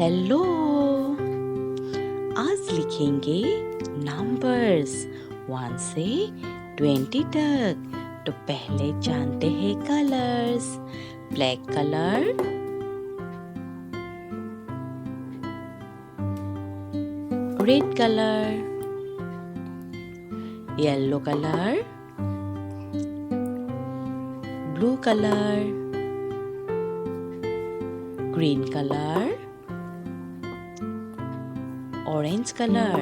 Hello. आज लिखेंगे numbers 1 से 20 तक। तो पहले जानते हैं colours. Black colour, red colour, yellow colour, blue colour, green colour, orange colour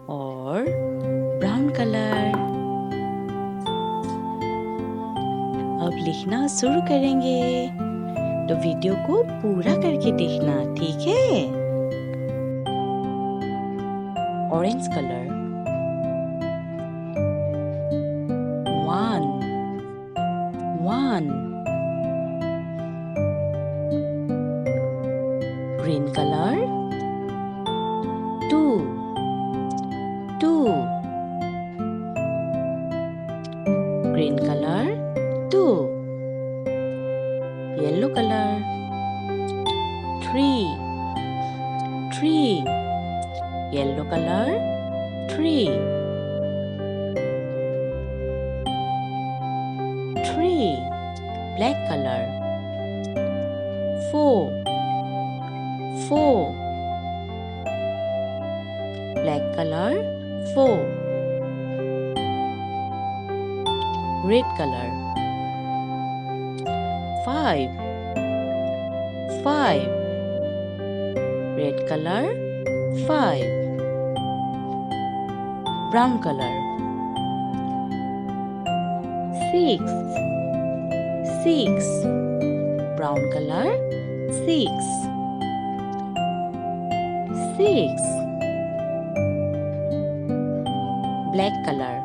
और ब्राउन कलर। अब लिखना शुरू करेंगे, तो वीडियो को पूरा करके देखना, ठीक है? Orange colour, 1 1। Green colour, 2 2। Green colour, 2। Yellow colour, 3 3। Yellow colour, 3 3। Black colour, 4 4। Black colour, 4। Red colour, 5 5। Red colour, 5। Brown colour, 6 6। Brown colour, 6 6। Black colour,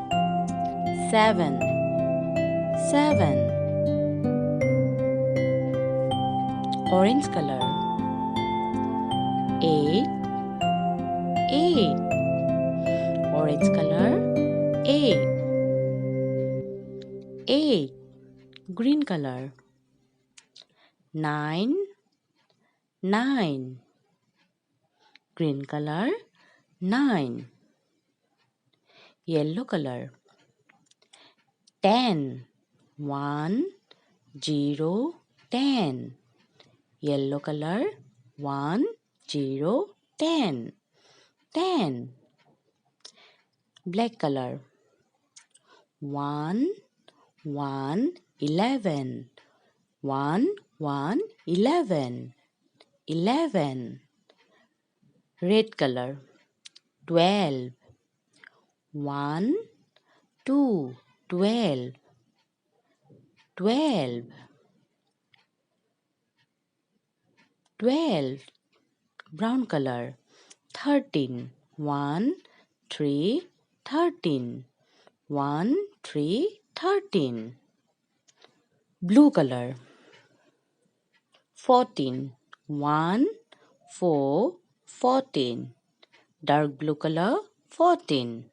7 7। Orange colour, 8 8। Orange colour, 8 8। Green colour, 9 9। Green colour, 9। Yellow colour, 10 1 0 10। Yellow colour, 1 0 10 10। Black colour, 1 1 11। 1 1 11 11। Red colour, 12 1 2 12 12 12। Brown colour, 13 1 3 13। 1 3 13। Blue colour, 14 1 4 14। Dark blue colour, 14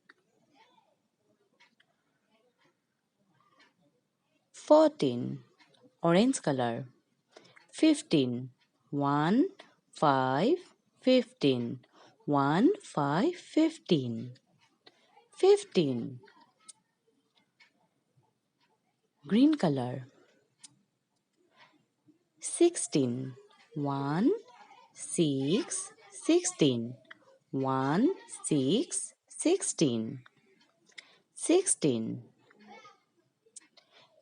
14। Orange colour, 15 1 5 15। 1 5 15 15। Green colour, 16 1 6 16। 1 6 16 16।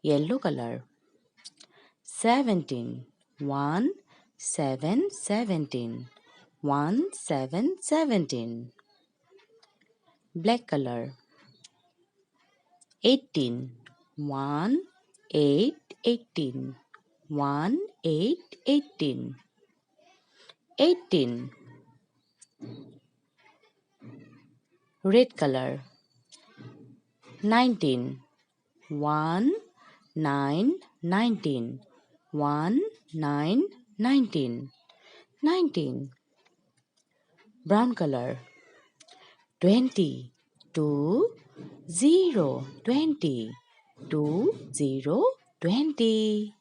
Yellow colour, 17 1 7 17। 1 7 17। Black colour, 18 1 8 18। 1 8 18 18। Red colour, 19 1 9 19। 1 9 19 19। Brown colour, 20 2 0 20। 2 0 20।